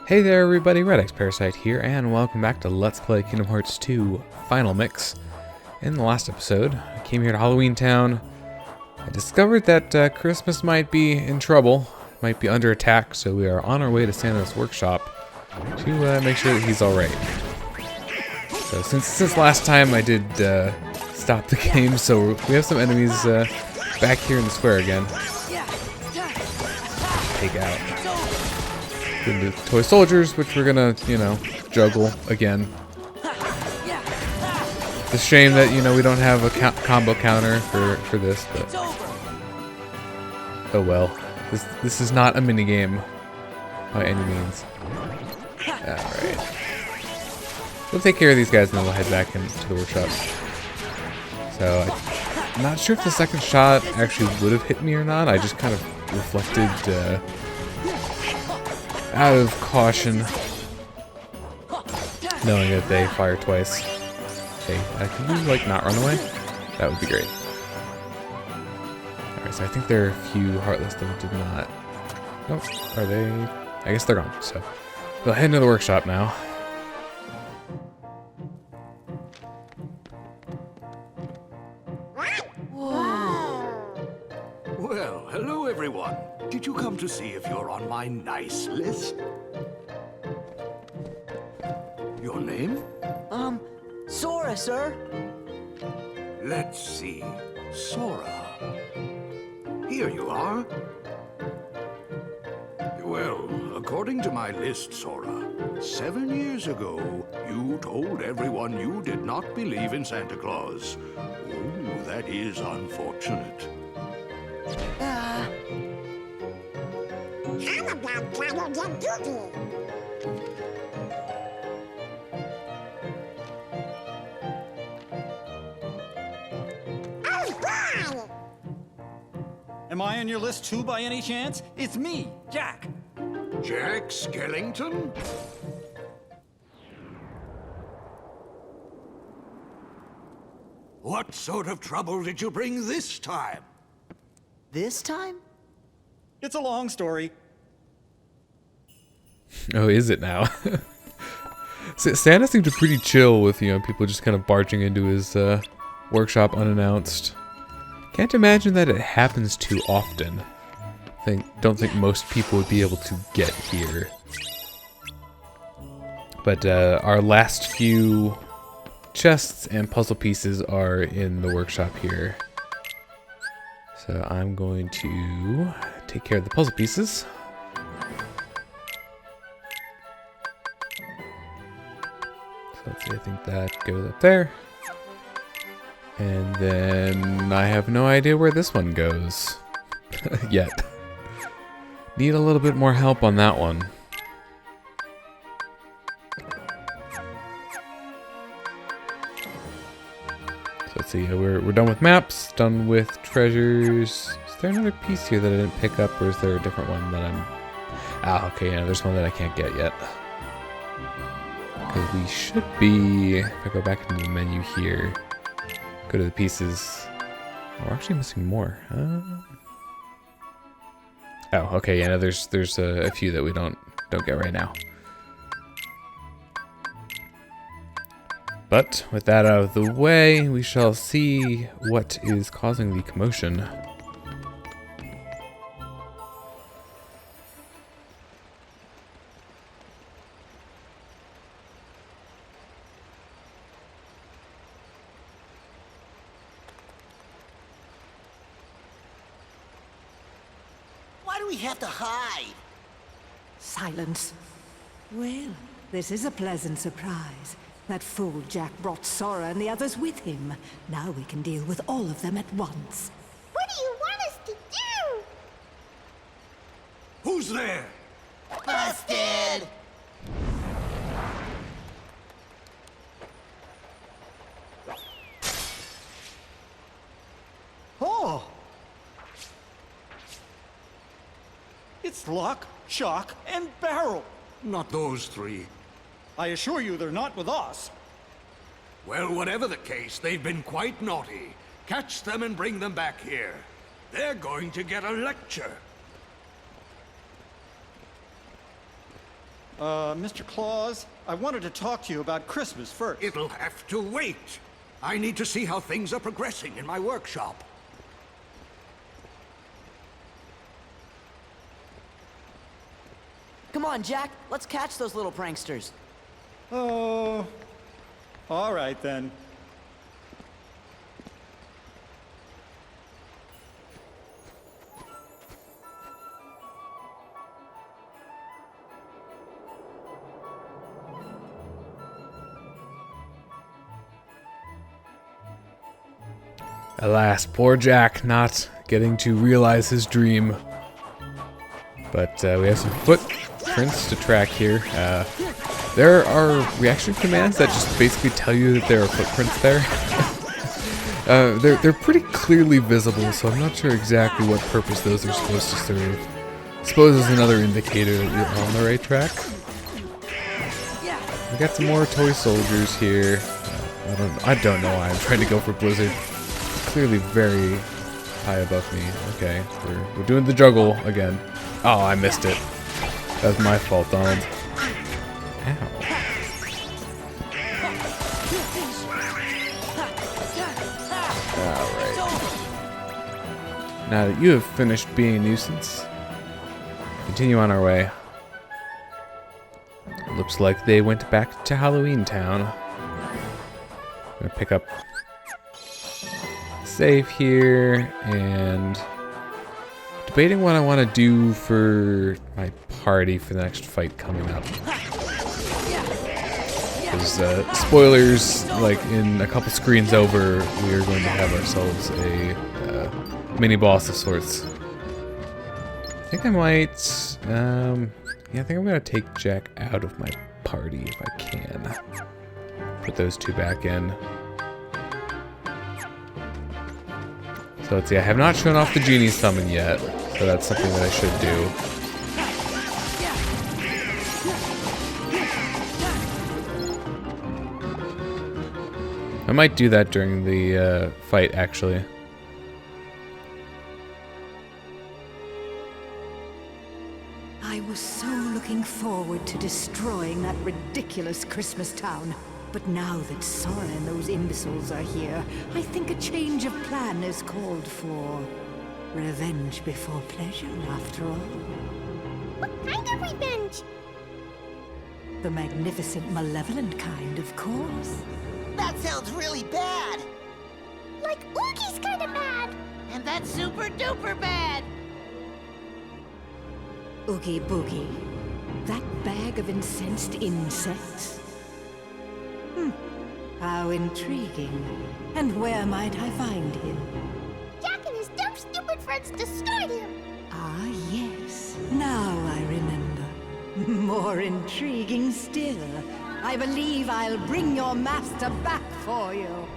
Hey there everybody, Red Parasite here, and welcome back to Let's Play Kingdom Hearts 2 Final Mix. In the last episode, I came here to Halloween Town. I discovered that Christmas might be in trouble, might be under attack, so we are on our way to Santa's workshop to make sure that he's alright. So since last time I did stop the game, so we have some enemies back here in the square again. Take out. Into toy soldiers, which we're gonna, juggle again. It's a shame that, we don't have a combo counter for this, but oh well. This is not a minigame by any means. Alright. We'll take care of these guys and then we'll head back into the workshop. So, I'm not sure if the second shot actually would have hit me or not. I just kind of reflected out of caution, knowing that they fire twice. Okay, can we not run away? That would be great. Alright, so I think there are a few Heartless that did not. Nope, are they? I guess they're gone, so we'll head into the workshop now. Well, hello everyone. Did you come to see if you're on my nice list? Your name? Sora, sir. Let's see. Sora. Here you are. Well, according to my list, Sora, 7 years ago, you told everyone you did not believe in Santa Claus. Oh, that is unfortunate. How about Oogie Boogie? Oh boy! Am I on your list too by any chance? It's me, Jack. Jack Skellington? What sort of trouble did you bring this time? This time? It's a long story. Oh, is it now? Santa seemed pretty chill with, people just kind of barging into his workshop unannounced. Can't imagine that it happens too often. Don't think most people would be able to get here. But our last few chests and puzzle pieces are in the workshop here. So I'm going to take care of the puzzle pieces. So let's see, I think that goes up there. And then I have no idea where this one goes yet. Need a little bit more help on that one. So let's see, we're done with maps, done with treasures. Is there another piece here that I didn't pick up, or is there a different one that I'm... Ah, okay, yeah, there's one that I can't get yet. Because we should be... If I go back into the menu here, go to the pieces... Oh, we're actually missing more. Oh, okay, yeah, no, there's a few that we don't get right now. But with that out of the way, we shall see what is causing the commotion. Why do we have to hide? Silence. Well, this is a pleasant surprise. That fool Jack brought Sora and the others with him. Now we can deal with all of them at once. What do you want us to do? Who's there? Busted! Oh! It's Lock, Shock, and Barrel. Not those three. I assure you they're not with us. Well, whatever the case, they've been quite naughty. Catch them and bring them back here. They're going to get a lecture. Mr. Claus, I wanted to talk to you about Christmas first. It'll have to wait. I need to see how things are progressing in my workshop. Come on, Jack. Let's catch those little pranksters. Oh, all right then. Alas, poor Jack not getting to realize his dream. But we have some footprints to track here. There are reaction commands that just basically tell you that there are footprints there. They're pretty clearly visible, so I'm not sure exactly what purpose those are supposed to serve. I suppose it's another indicator that you're on the right track. We got some more toy soldiers here. I don't know why I'm trying to go for Blizzard. Clearly very high above me. Okay, we're doing the juggle again. Oh, I missed it. That was my fault, Donald. Ow. Alright. Now that you have finished being a nuisance, continue on our way. Looks like they went back to Halloween Town. I'm gonna pick up save here, and debating what I want to do for my party for the next fight coming up. Because spoilers, like in a couple screens over, we are going to have ourselves a mini boss of sorts. I think I might, yeah, I think I'm gonna take Jack out of my party if I can. Put those two back in. So let's see, I have not shown off the genie summon yet, so that's something that I should do. I might do that during the fight, actually. I was so looking forward to destroying that ridiculous Christmas town. But now that Sora and those imbeciles are here, I think a change of plan is called for. Revenge before pleasure, after all. What kind of revenge? The magnificent, malevolent kind, of course. That sounds really bad. Like Oogie's kind of bad. And that's super duper bad. Oogie Boogie. That bag of incensed insects. How intriguing. And where might I find him? Jack and his dumb, stupid friends destroyed him. Ah, yes. Now I remember. More intriguing still. I believe I'll bring your master back for you.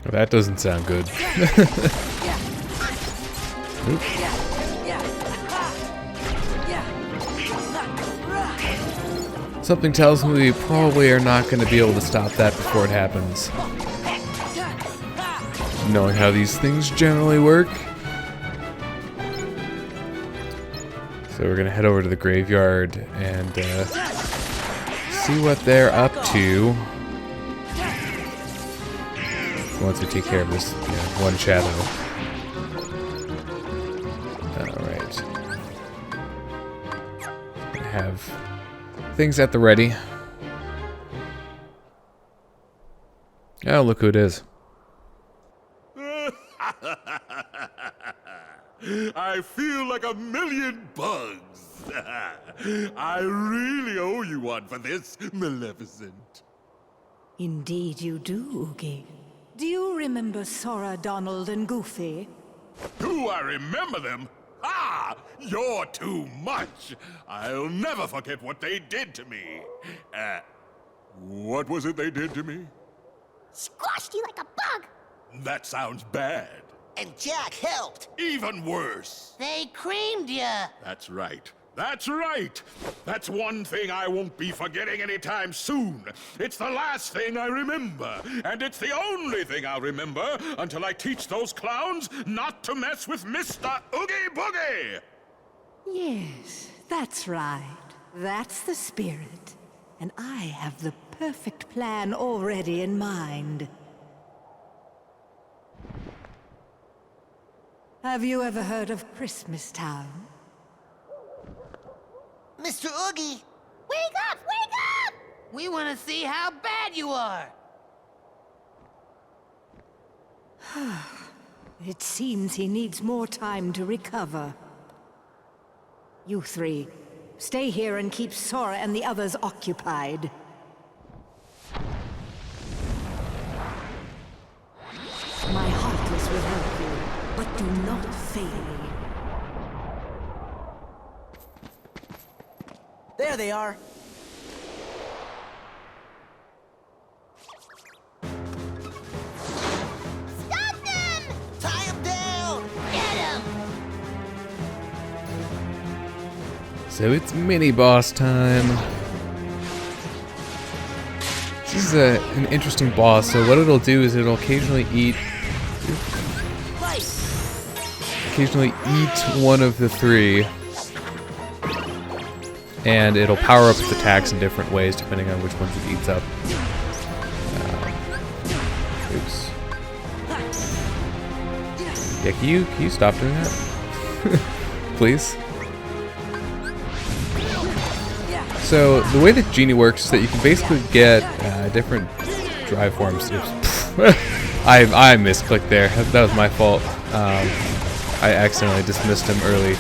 That doesn't sound good. Something tells me we probably are not going to be able to stop that before it happens. Knowing how these things generally work. So we're going to head over to the graveyard and see what they're up to. Once we take care of this one shadow. Alright. Have things at the ready. Oh, look who it is. I feel like a million bugs. I really owe you one for this, Maleficent. Indeed you do, Oogie. Do you remember Sora, Donald, and Goofy? Do I remember them? Ah! You're too much! I'll never forget what they did to me. What was it they did to me? Squashed you like a bug. That sounds bad. And Jack helped. Even worse. They creamed ya. That's right. That's right. That's one thing I won't be forgetting anytime soon. It's the last thing I remember, and it's the only thing I'll remember until I teach those clowns not to mess with Mr. Oogie Boogie. Yes, that's right. That's the spirit. And I have the perfect plan already in mind. Have you ever heard of Christmas Town? Mr. Oogie! Wake up! Wake up! We want to see how bad you are! It seems he needs more time to recover. You three, stay here and keep Sora and the others occupied. My Heartless will help you, but do not fail me. There they are. Stop them! Tie him down! Get him! So it's mini boss time. This is an interesting boss. So what it'll do is it'll occasionally eat one of the three, and it'll power up its attacks in different ways depending on which ones it eats up. Oops. Yeah, can you stop doing that? Please? So the way that Genie works is that you can basically get different drive forms. I misclicked there. That was my fault. I accidentally dismissed him early.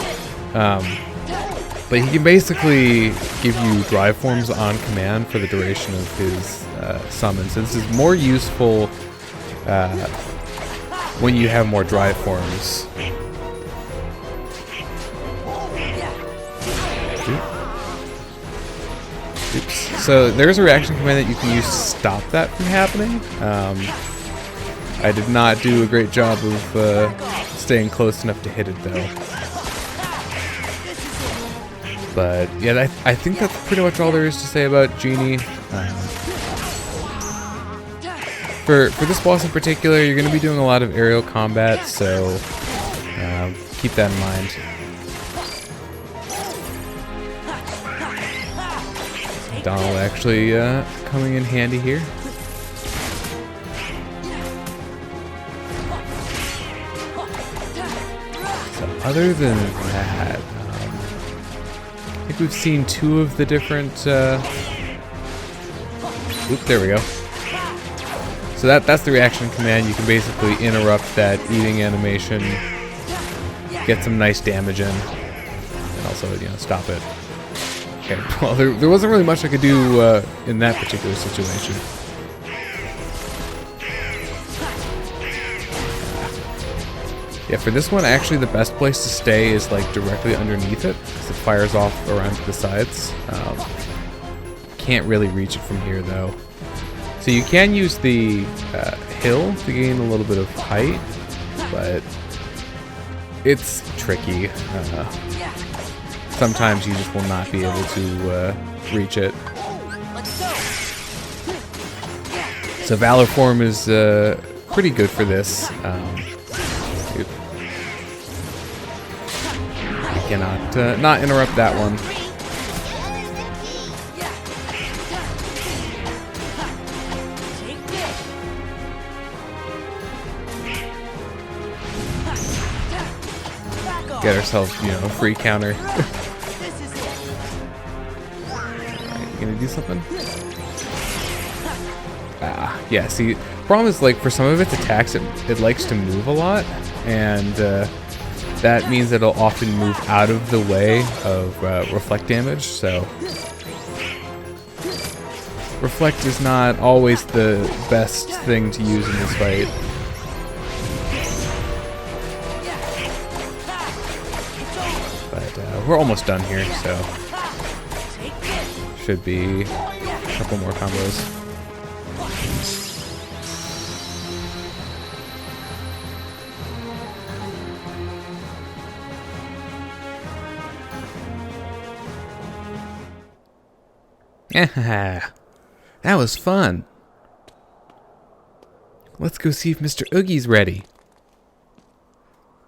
But he can basically give you drive forms on command for the duration of his summon. So this is more useful when you have more drive forms. Oops. So there's a reaction command that you can use to stop that from happening. I did not do a great job of staying close enough to hit it though. But yeah, I think that's pretty much all there is to say about Genie. For this boss in particular, you're going to be doing a lot of aerial combat, so keep that in mind. Donald actually coming in handy here. So other than that, I think we've seen two of the different. Oop, there we go. So that's the reaction command. You can basically interrupt that eating animation, get some nice damage in, and also stop it. Okay, well, there wasn't really much I could do in that particular situation. Yeah, for this one, actually the best place to stay is like directly underneath it, because it fires off around to the sides. Can't really reach it from here though. So you can use the hill to gain a little bit of height, but it's tricky. Sometimes you just will not be able to reach it. So Valor Form is pretty good for this. You cannot not interrupt that one. Get ourselves, a free counter. You gonna do something? Yeah, see, problem is, like, for some of its attacks, it likes to move a lot, and that means it'll often move out of the way of reflect damage, so reflect is not always the best thing to use in this fight. But we're almost done here, so should be a couple more combos. That was fun. Let's go see if Mr. Oogie's ready.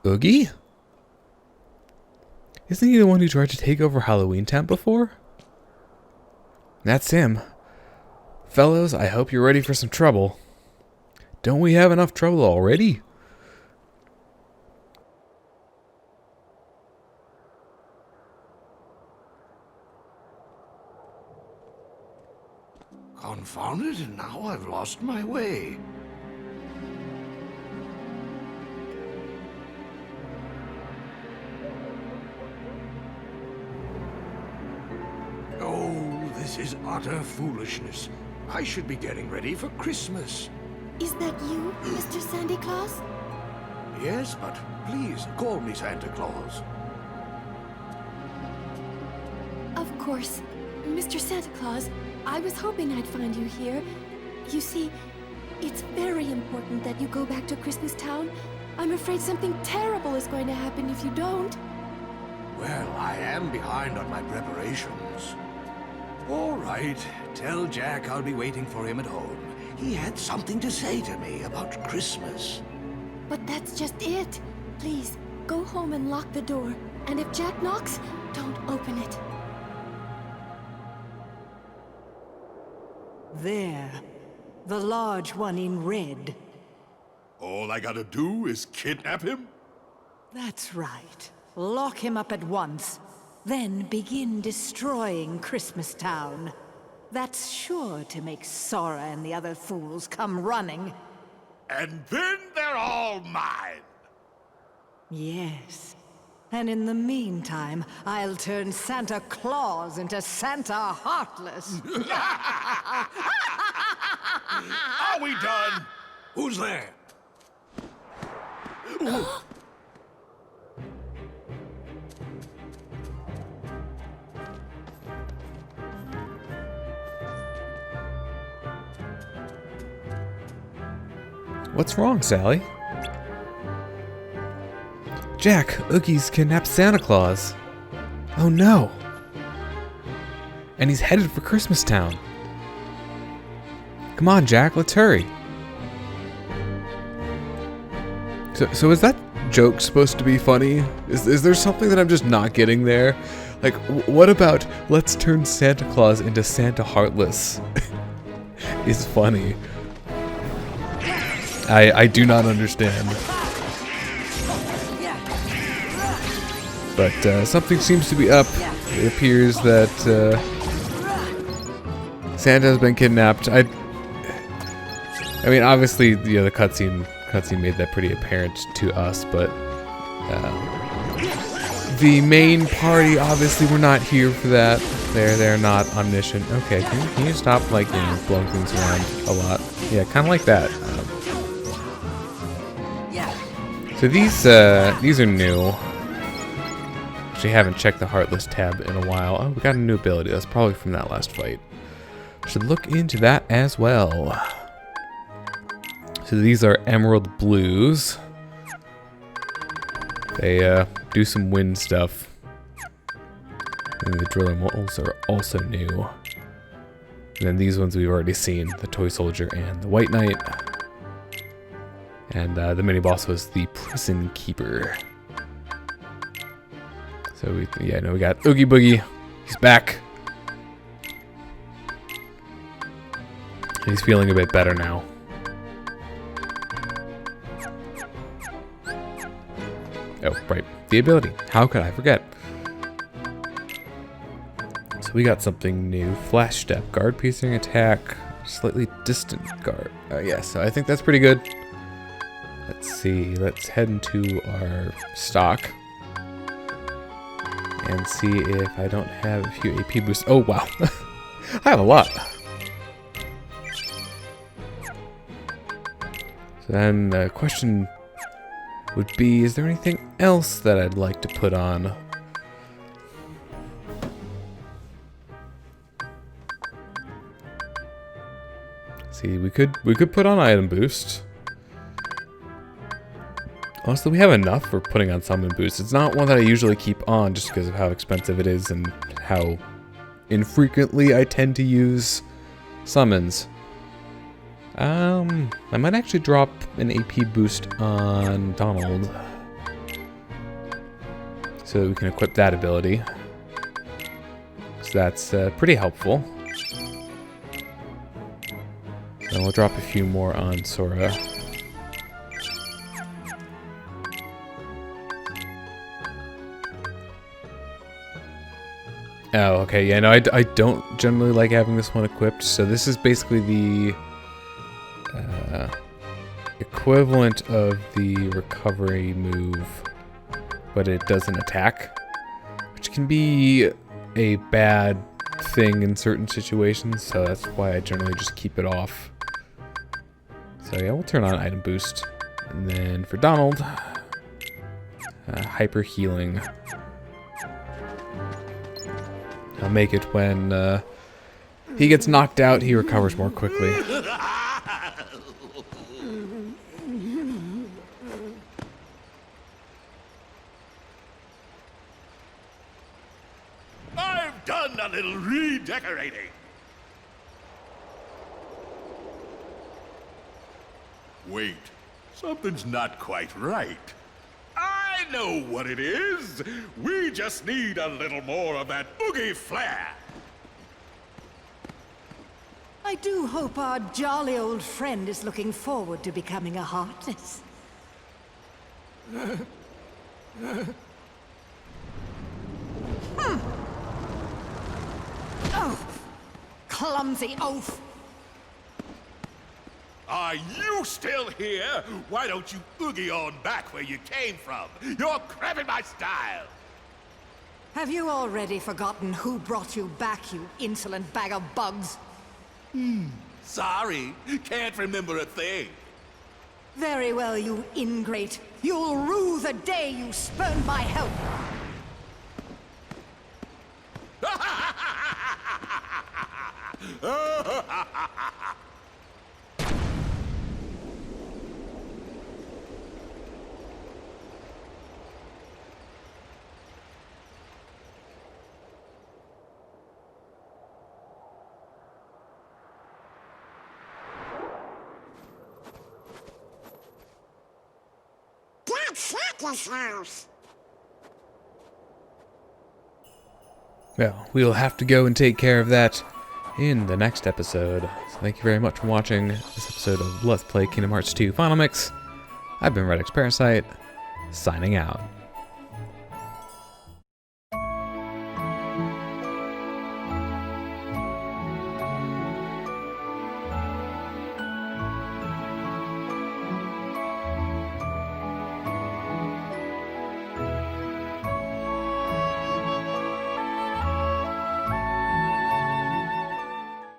Oogie? Isn't he the one who tried to take over Halloween Town before? That's him. Fellows, I hope you're ready for some trouble. Don't we have enough trouble already? Confound it, now I've lost my way. Oh, this is utter foolishness. I should be getting ready for Christmas. Is that you, Mr. Santa Claus? Yes, but please call me Santa Claus. Of course. Mr. Santa Claus, I was hoping I'd find you here. You see, it's very important that you go back to Christmas Town. I'm afraid something terrible is going to happen if you don't. Well, I am behind on my preparations. All right, tell Jack I'll be waiting for him at home. He had something to say to me about Christmas. But that's just it. Please, go home and lock the door. And if Jack knocks, don't open it. There. The large one in red. All I gotta do is kidnap him? That's right. Lock him up at once. Then begin destroying Christmas Town. That's sure to make Sora and the other fools come running. And then they're all mine! Yes. And in the meantime, I'll turn Santa Claus into Santa Heartless. Are we done? Who's there? What's wrong, Sally? Jack, Oogie's kidnapped Santa Claus. Oh no! And he's headed for Christmas Town. Come on, Jack, let's hurry. So is that joke supposed to be funny? Is there something that I'm just not getting there? Like, what about let's turn Santa Claus into Santa Heartless? Is funny. I do not understand. But something seems to be up. It appears that Santa has been kidnapped. I mean, obviously, the cutscene made that pretty apparent to us, but the main party, obviously, we're not here for that. They're not omniscient. Okay, can you stop, like, blowing things around a lot? Yeah, kind of like that. So these are new. Actually, haven't checked the Heartless tab in a while. Oh, we got a new ability. That's probably from that last fight. Should look into that as well. So these are Emerald Blues. They do some wind stuff. And the drilling models are also new. And then these ones we've already seen, the Toy Soldier and the White Knight. And the mini boss was the Prison Keeper. So we got Oogie Boogie. He's back. He's feeling a bit better now. Oh, right. The ability. How could I forget? So we got something new. Flash Step. Guard piercing attack. Slightly distant guard. Yeah, so I think that's pretty good. Let's see. Let's head into our stock. And see if I don't have a few AP boosts. Oh, wow. I have a lot. So then the question would be, is there anything else that I'd like to put on? See, we could put on item boost. Honestly, we have enough for putting on summon boost. It's not one that I usually keep on just because of how expensive it is and how infrequently I tend to use summons. I might actually drop an AP boost on Donald, so that we can equip that ability. So that's pretty helpful. And we'll drop a few more on Sora. Oh, okay, yeah, no, I don't generally like having this one equipped, so this is basically the equivalent of the recovery move, but it doesn't attack, which can be a bad thing in certain situations, so that's why I generally just keep it off. So yeah, we'll turn on item boost, and then for Donald, hyper healing. I'll make it when he gets knocked out, he recovers more quickly. I've done a little redecorating. Wait, something's not quite right. I know what it is. We just need a little more of that Oogie flair. I do hope our jolly old friend is looking forward to becoming a Heartless. Oh, clumsy oaf! Are you still here? Why don't you oogie on back where you came from? You're cramping my style. Have you already forgotten who brought you back, you insolent bag of bugs? Sorry, can't remember a thing. Very well, you ingrate. You'll rue the day you spurned my help. That's Santa's house. Well, we'll have to go and take care of that in the next episode. So thank you very much for watching this episode of Let's Play Kingdom Hearts 2 Final Mix. I've been Redx Parasite, signing out.